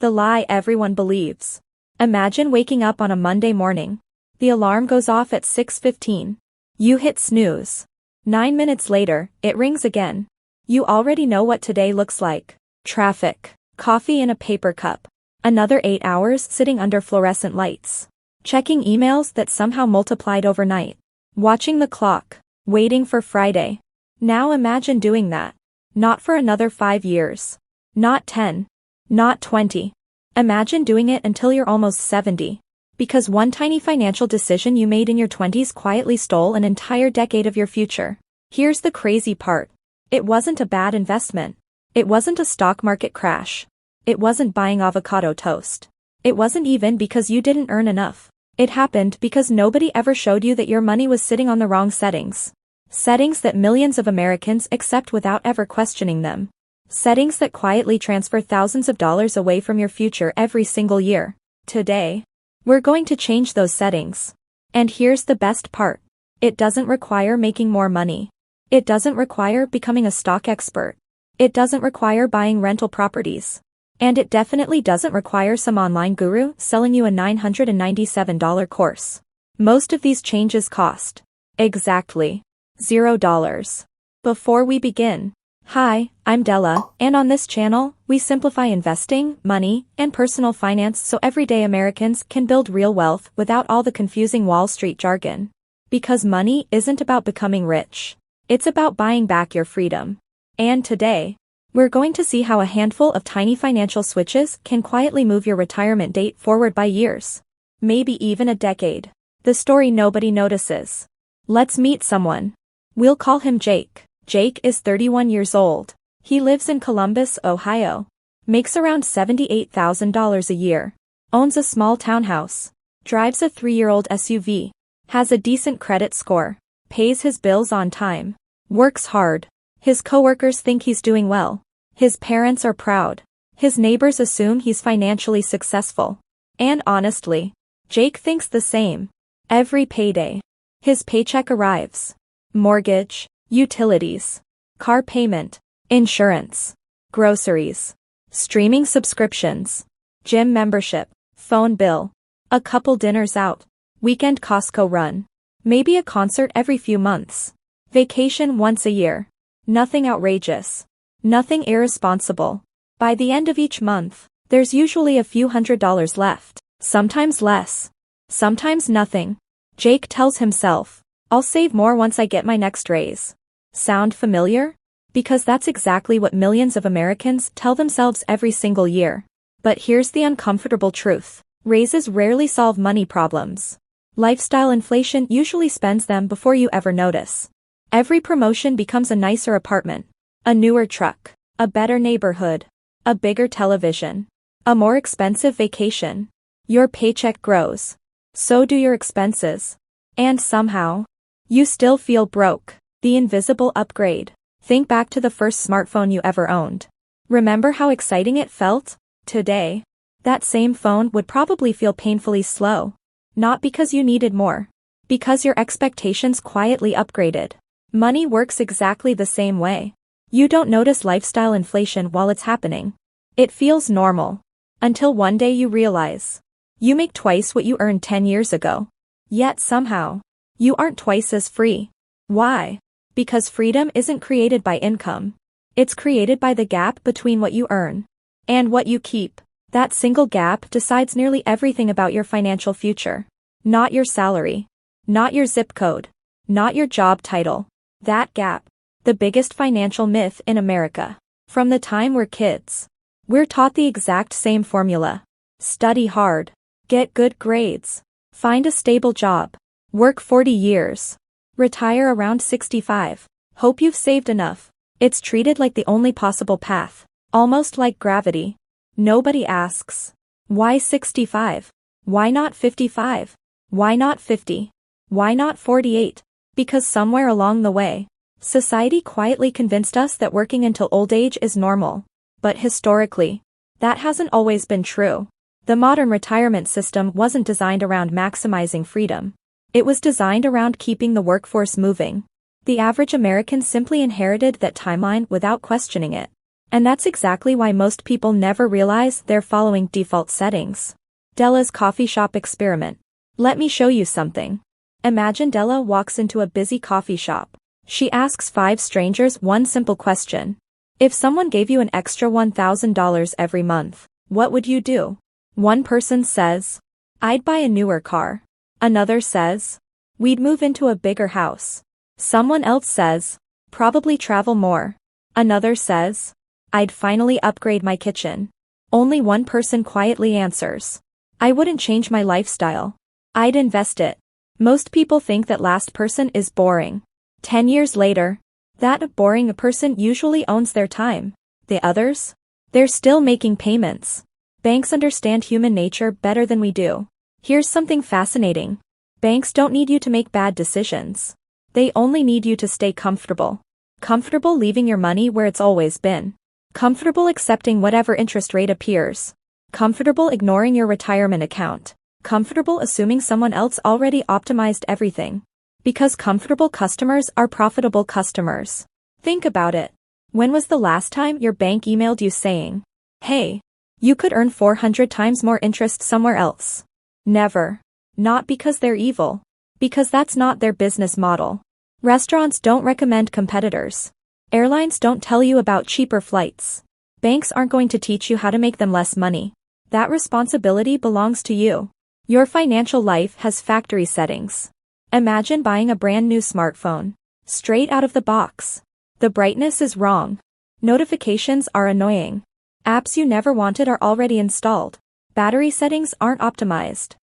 The lie everyone believes. Imagine waking up on a Monday morning. The alarm goes off at 6:15. You hit snooze. 9 minutes later, it rings again. You already know what today looks like. Traffic. Coffee in a paper cup. Another 8 hours sitting under fluorescent lights. Checking emails that somehow multiplied overnight. Watching the clock. Waiting for Friday. Now imagine doing that. Not for another 5 years. Not 10. Not 20. Imagine doing it until you're almost 70. Because one tiny financial decision you made in your 20s quietly stole an entire decade of your future. Here's the crazy part. It wasn't a bad investment. It wasn't a stock market crash. It wasn't buying avocado toast. It wasn't even because you didn't earn enough. It happened because nobody ever showed you that your money was sitting on the wrong settings. Settings that millions of Americans accept without ever questioning them. Settings that quietly transfer thousands of dollars away from your future every single year. Today, we're going to change those settings. And here's the best part. It doesn't require making more money. It doesn't require becoming a stock expert. It doesn't require buying rental properties. And it definitely doesn't require some online guru selling you a $997 course. Most of these changes cost exactly $0. Before we begin, hi, I'm Della, and on this channel, we simplify investing, money, and personal finance so everyday Americans can build real wealth without all the confusing Wall Street jargon. Because money isn't about becoming rich. It's about buying back your freedom. And today, we're going to see how a handful of tiny financial switches can quietly move your retirement date forward by years. Maybe even a decade. The story nobody notices. Let's meet someone. We'll call him Jake. Jake is 31 years old. He lives in Columbus, Ohio. Makes around $78,000 a year. Owns a small townhouse. Drives a 3-year-old SUV. Has a decent credit score. Pays his bills on time. Works hard. His coworkers think he's doing well. His parents are proud. His neighbors assume he's financially successful. And honestly, Jake thinks the same. Every payday, his paycheck arrives. Mortgage, utilities, car payment, insurance, groceries, streaming subscriptions, gym membership, phone bill, a couple dinners out, weekend Costco run, maybe a concert every few months, vacation once a year. Nothing outrageous. Nothing irresponsible. By the end of each month, there's usually a few $100s left. Sometimes less. Sometimes nothing. Jake tells himself, I'll save more once I get my next raise. Sound familiar? Because that's exactly what millions of Americans tell themselves every single year. But here's the uncomfortable truth. Raises rarely solve money problems. Lifestyle inflation usually spends them before you ever notice. Every promotion becomes a nicer apartment, a newer truck, a better neighborhood, a bigger television, a more expensive vacation. Your paycheck grows. So do your expenses. And somehow, you still feel broke. The invisible upgrade. Think back to the first smartphone you ever owned. Remember how exciting it felt? Today, that same phone would probably feel painfully slow. Not because you needed more. Because your expectations quietly upgraded. Money works exactly the same way. You don't notice lifestyle inflation while it's happening. It feels normal. Until one day you realize. You make twice what you earned 10 years ago. Yet somehow, you aren't twice as free. Why? Because freedom isn't created by income. It's created by the gap between what you earn and what you keep. That single gap decides nearly everything about your financial future. Not your salary. Not your zip code. Not your job title. That gap. The biggest financial myth in America. From the time we're kids, we're taught the exact same formula. Study hard. Get good grades. Find a stable job. Work 40 years. Retire around 65. Hope you've saved enough. It's treated like the only possible path. Almost like gravity. Nobody asks. Why 65? Why not 55? Why not 50? Why not 48? Because somewhere along the way, society quietly convinced us that working until old age is normal. But historically, that hasn't always been true. The modern retirement system wasn't designed around maximizing freedom. It was designed around keeping the workforce moving. The average American simply inherited that timeline without questioning it. And that's exactly why most people never realize they're following default settings. Della's coffee shop experiment. Let me show you something. Imagine Della walks into a busy coffee shop. She asks 5 strangers one simple question. If someone gave you an extra $1,000 every month, what would you do? One person says, I'd buy a newer car. Another says, we'd move into a bigger house. Someone else says, probably travel more. Another says, I'd finally upgrade my kitchen. Only one person quietly answers, I wouldn't change my lifestyle. I'd invest it. Most people think that last person is boring. 10 years later, that boring person usually owns their time. The others? They're still making payments. Banks understand human nature better than we do. Here's something fascinating. Banks don't need you to make bad decisions. They only need you to stay comfortable. Comfortable leaving your money where it's always been. Comfortable accepting whatever interest rate appears. Comfortable ignoring your retirement account. Comfortable assuming someone else already optimized everything. Because comfortable customers are profitable customers. Think about it. When was the last time your bank emailed you saying, hey, you could earn 400 times more interest somewhere else? Never. Not because they're evil. Because that's not their business model. Restaurants don't recommend competitors. Airlines don't tell you about cheaper flights. Banks aren't going to teach you how to make them less money. That responsibility belongs to you. Your financial life has factory settings. Imagine buying a brand new smartphone. Straight out of the box. The brightness is wrong. Notifications are annoying. Apps you never wanted are already installed. Battery settings aren't optimized.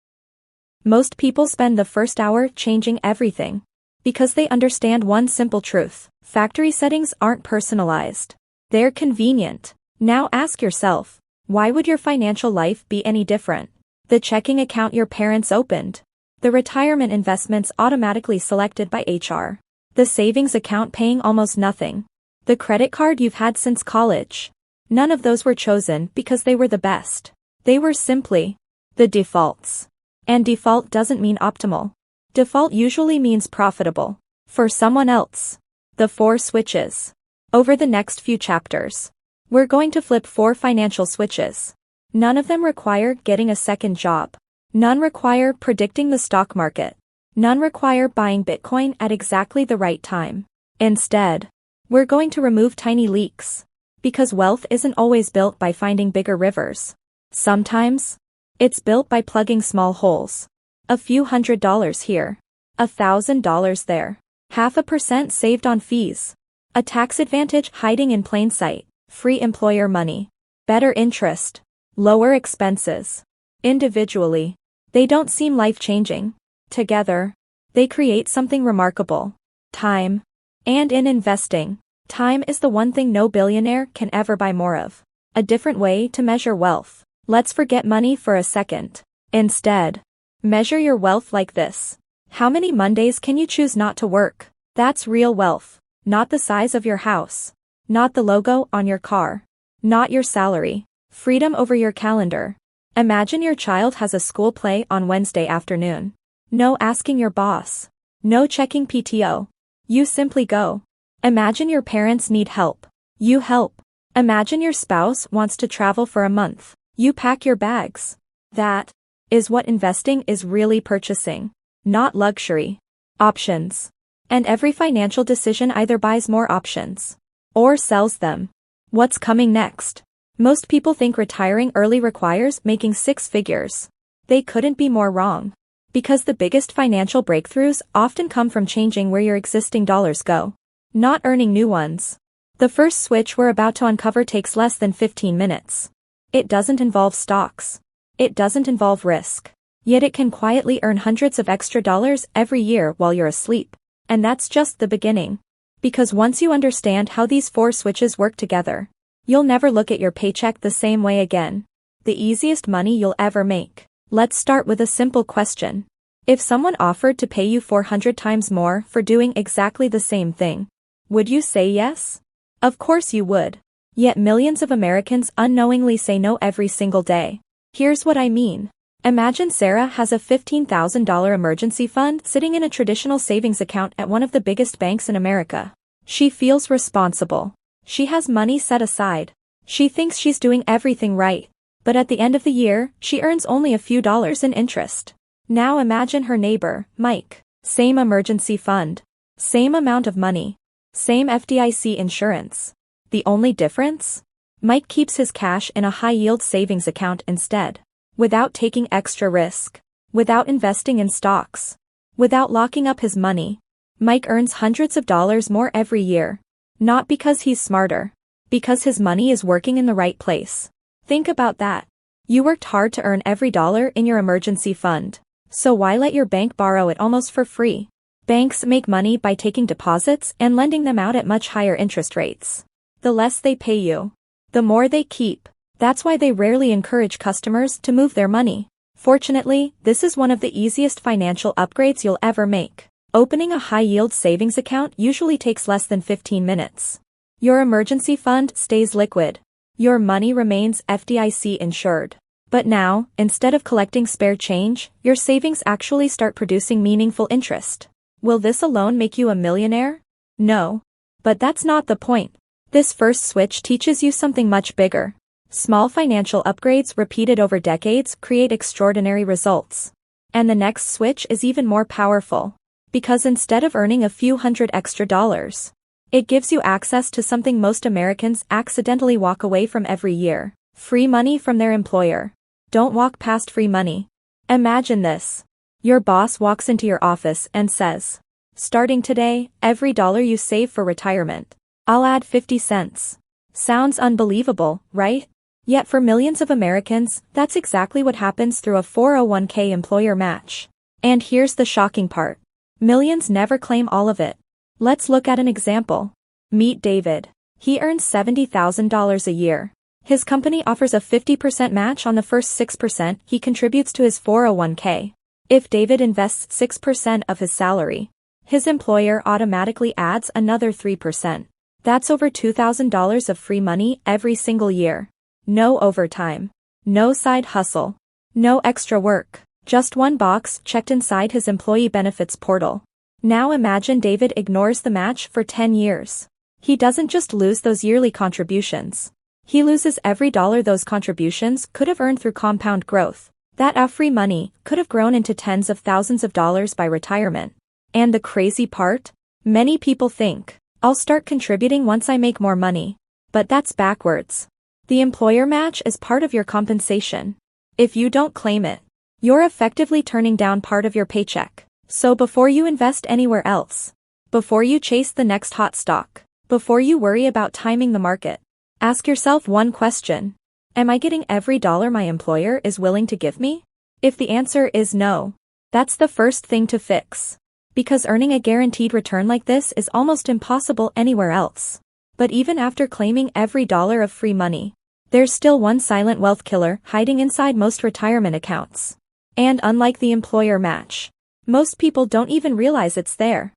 Most people spend the first hour changing everything. Because they understand one simple truth. Factory settings aren't personalized. They're convenient. Now ask yourself, why would your financial life be any different? The checking account your parents opened. The retirement investments automatically selected by HR. The savings account paying almost nothing. The credit card you've had since college. None of those were chosen because they were the best. They were simply the defaults. And default doesn't mean optimal. Default usually means profitable. For someone else. The 4 switches. Over the next few chapters, we're going to flip 4 financial switches. None of them require getting a second job. None require predicting the stock market. None require buying Bitcoin at exactly the right time. Instead, we're going to remove tiny leaks. Because wealth isn't always built by finding bigger rivers. Sometimes, it's built by plugging small holes. A few $100 here. $1,000 there. 0.5% saved on fees. A tax advantage hiding in plain sight. Free employer money. Better interest. Lower expenses. Individually, they don't seem life-changing. Together, they create something remarkable. Time. And in investing, time is the one thing no billionaire can ever buy more of. A different way to measure wealth. Let's forget money for a second. Instead, measure your wealth like this. How many Mondays can you choose not to work? That's real wealth. Not the size of your house. Not the logo on your car. Not your salary. Freedom over your calendar. Imagine your child has a school play on Wednesday afternoon. No asking your boss. No checking PTO. You simply go. Imagine your parents need help. You help. Imagine your spouse wants to travel for a month. You pack your bags. That is what investing is really purchasing. Not luxury. Options. And every financial decision either buys more options or sells them. What's coming next? Most people think retiring early requires making 6 figures. They couldn't be more wrong. Because the biggest financial breakthroughs often come from changing where your existing dollars go. Not earning new ones. The first switch we're about to uncover takes less than 15 minutes. It doesn't involve stocks. It doesn't involve risk. Yet it can quietly earn hundreds of extra dollars every year while you're asleep. And that's just the beginning. Because once you understand how these 4 switches work together, you'll never look at your paycheck the same way again. The easiest money you'll ever make. Let's start with a simple question. If someone offered to pay you 400 times more for doing exactly the same thing, would you say yes? Of course you would. Yet millions of Americans unknowingly say no every single day. Here's what I mean. Imagine Sarah has a $15,000 emergency fund sitting in a traditional savings account at one of the biggest banks in America. She feels responsible. She has money set aside. She thinks she's doing everything right. But at the end of the year, she earns only a few dollars in interest. Now imagine her neighbor, Mike. Same emergency fund. Same amount of money. Same FDIC insurance. The only difference? Mike keeps his cash in a high-yield savings account instead. Without taking extra risk. Without investing in stocks. Without locking up his money. Mike earns hundreds of dollars more every year. Not because he's smarter. Because his money is working in the right place. Think about that. You worked hard to earn every dollar in your emergency fund. So why let your bank borrow it almost for free? Banks make money by taking deposits and lending them out at much higher interest rates. The less they pay you, the more they keep. That's why they rarely encourage customers to move their money. Fortunately, this is one of the easiest financial upgrades you'll ever make. Opening a high-yield savings account usually takes less than 15 minutes. Your emergency fund stays liquid. Your money remains FDIC insured. But now, instead of collecting spare change, your savings actually start producing meaningful interest. Will this alone make you a millionaire? No. But that's not the point. This first switch teaches you something much bigger. Small financial upgrades repeated over decades create extraordinary results. And the next switch is even more powerful. Because instead of earning a few hundred extra dollars, it gives you access to something most Americans accidentally walk away from every year. Free money from their employer. Don't walk past free money. Imagine this. Your boss walks into your office and says, "Starting today, every dollar you save for retirement, I'll add 50 cents. Sounds unbelievable, right? Yet for millions of Americans, that's exactly what happens through a 401k employer match. And here's the shocking part. Millions never claim all of it. Let's look at an example. Meet David. He earns $70,000 a year. His company offers a 50% match on the first 6% he contributes to his 401k. If David invests 6% of his salary, his employer automatically adds another 3%. That's over $2,000 of free money every single year. No overtime. No side hustle. No extra work. Just one box checked inside his employee benefits portal. Now imagine David ignores the match for 10 years. He doesn't just lose those yearly contributions. He loses every dollar those contributions could have earned through compound growth. That free money could have grown into tens of thousands of dollars by retirement. And the crazy part? Many people think, I'll start contributing once I make more money. But that's backwards. The employer match is part of your compensation. If you don't claim it, you're effectively turning down part of your paycheck. So before you invest anywhere else, before you chase the next hot stock, before you worry about timing the market, ask yourself one question. Am I getting every dollar my employer is willing to give me? If the answer is no, that's the first thing to fix. Because earning a guaranteed return like this is almost impossible anywhere else. But even after claiming every dollar of free money, there's still one silent wealth killer hiding inside most retirement accounts. And unlike the employer match, most people don't even realize it's there.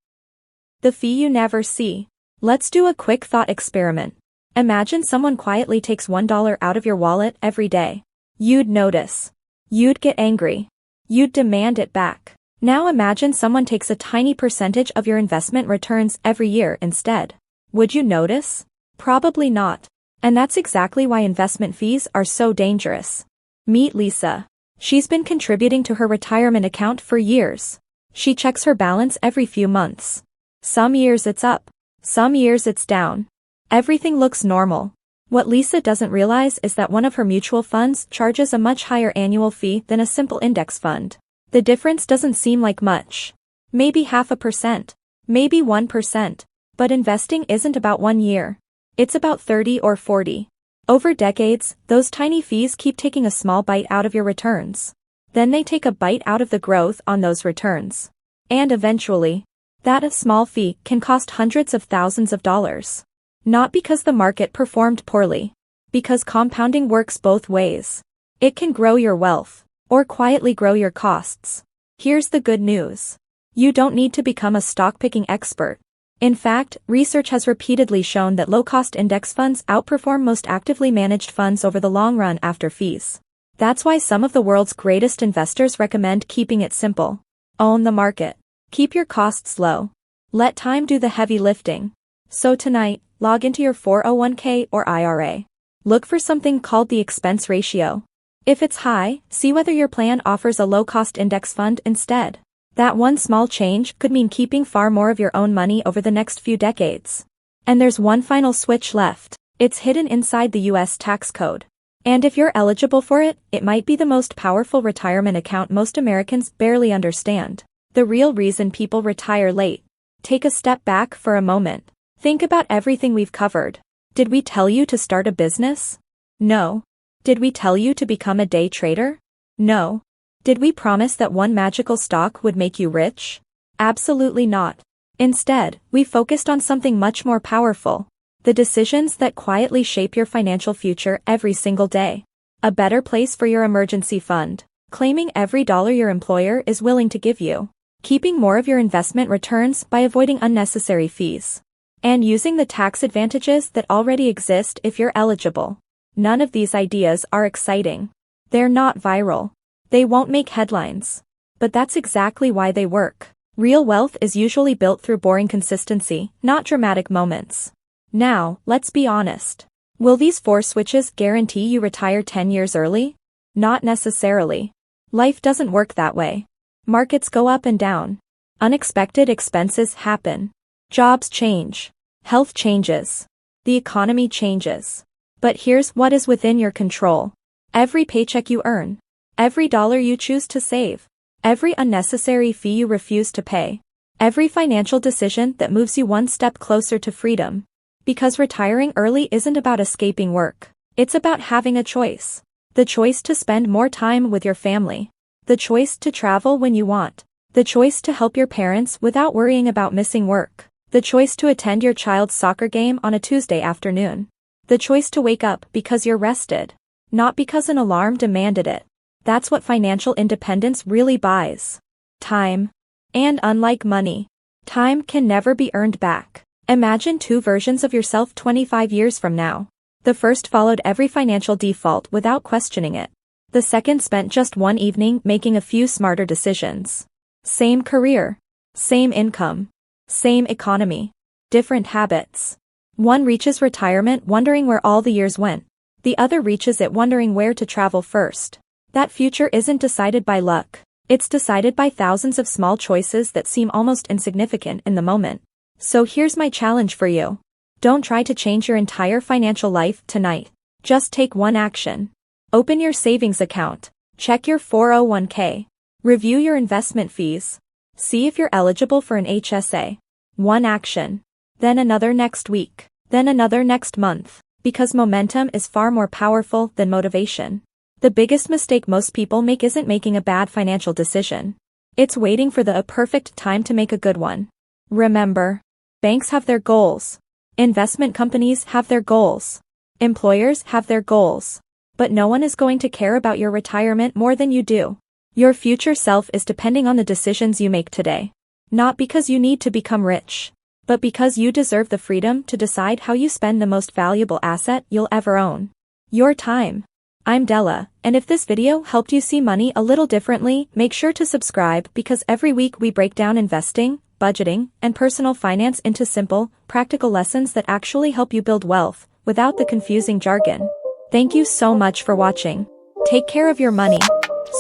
The fee you never see. Let's do a quick thought experiment. Imagine someone quietly takes $1 out of your wallet every day. You'd notice. You'd get angry. You'd demand it back. Now imagine someone takes a tiny percentage of your investment returns every year instead. Would you notice? Probably not. And that's exactly why investment fees are so dangerous. Meet Lisa. She's been contributing to her retirement account for years. She checks her balance every few months. Some years it's up. Some years it's down. Everything looks normal. What Lisa doesn't realize is that one of her mutual funds charges a much higher annual fee than a simple index fund. The difference doesn't seem like much. Maybe 0.5%. Maybe 1%. But investing isn't about 1 year. It's about 30 or 40. Over decades, those tiny fees keep taking a small bite out of your returns. Then they take a bite out of the growth on those returns. And eventually, that small fee can cost hundreds of thousands of dollars. Not because the market performed poorly. Because compounding works both ways. It can grow your wealth, or quietly grow your costs. Here's the good news. You don't need to become a stock-picking expert. In fact, research has repeatedly shown that low-cost index funds outperform most actively managed funds over the long run after fees. That's why some of the world's greatest investors recommend keeping it simple. Own the market. Keep your costs low. Let time do the heavy lifting. So tonight, log into your 401k or IRA. Look for something called the expense ratio. If it's high, see whether your plan offers a low-cost index fund instead. That one small change could mean keeping far more of your own money over the next few decades. And there's one final switch left. It's hidden inside the US tax code. And if you're eligible for it, it might be the most powerful retirement account most Americans barely understand. The real reason people retire late. Take a step back for a moment. Think about everything we've covered. Did we tell you to start a business? No. Did we tell you to become a day trader? No. Did we promise that one magical stock would make you rich? Absolutely not. Instead, we focused on something much more powerful. The decisions that quietly shape your financial future every single day. A better place for your emergency fund. Claiming every dollar your employer is willing to give you. Keeping more of your investment returns by avoiding unnecessary fees. And using the tax advantages that already exist if you're eligible. None of these ideas are exciting. They're not viral. They won't make headlines. But that's exactly why they work. Real wealth is usually built through boring consistency, not dramatic moments. Now, let's be honest. Will these 4 switches guarantee you retire 10 years early? Not necessarily. Life doesn't work that way. Markets go up and down. Unexpected expenses happen. Jobs change. Health changes. The economy changes. But here's what is within your control. Every paycheck you earn. Every dollar you choose to save. Every unnecessary fee you refuse to pay. Every financial decision that moves you one step closer to freedom. Because retiring early isn't about escaping work. It's about having a choice. The choice to spend more time with your family. The choice to travel when you want. The choice to help your parents without worrying about missing work. The choice to attend your child's soccer game on a Tuesday afternoon. The choice to wake up because you're rested. Not because an alarm demanded it. That's what financial independence really buys. Time. And unlike money, time can never be earned back. Imagine 2 versions of yourself 25 years from now. The first followed every financial default without questioning it. The second spent just one evening making a few smarter decisions. Same career. Same income. Same economy. Different habits. One reaches retirement wondering where all the years went. The other reaches it wondering where to travel first. That future isn't decided by luck. It's decided by thousands of small choices that seem almost insignificant in the moment. So here's my challenge for you. Don't try to change your entire financial life tonight. Just take one action. Open your savings account. Check your 401k. Review your investment fees. See if you're eligible for an HSA. One action. Then another next week. Then another next month. Because momentum is far more powerful than motivation. The biggest mistake most people make isn't making a bad financial decision. It's waiting for the perfect time to make a good one. Remember, banks have their goals. Investment companies have their goals. Employers have their goals. But no one is going to care about your retirement more than you do. Your future self is depending on the decisions you make today. Not because you need to become rich, but because you deserve the freedom to decide how you spend the most valuable asset you'll ever own. Your time. I'm Della, and if this video helped you see money a little differently, make sure to subscribe because every week we break down investing, budgeting, and personal finance into simple, practical lessons that actually help you build wealth, without the confusing jargon. Thank you so much for watching. Take care of your money,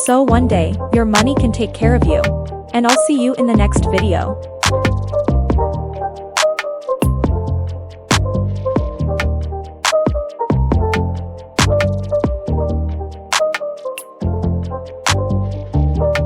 so one day, your money can take care of you. And I'll see you in the next video.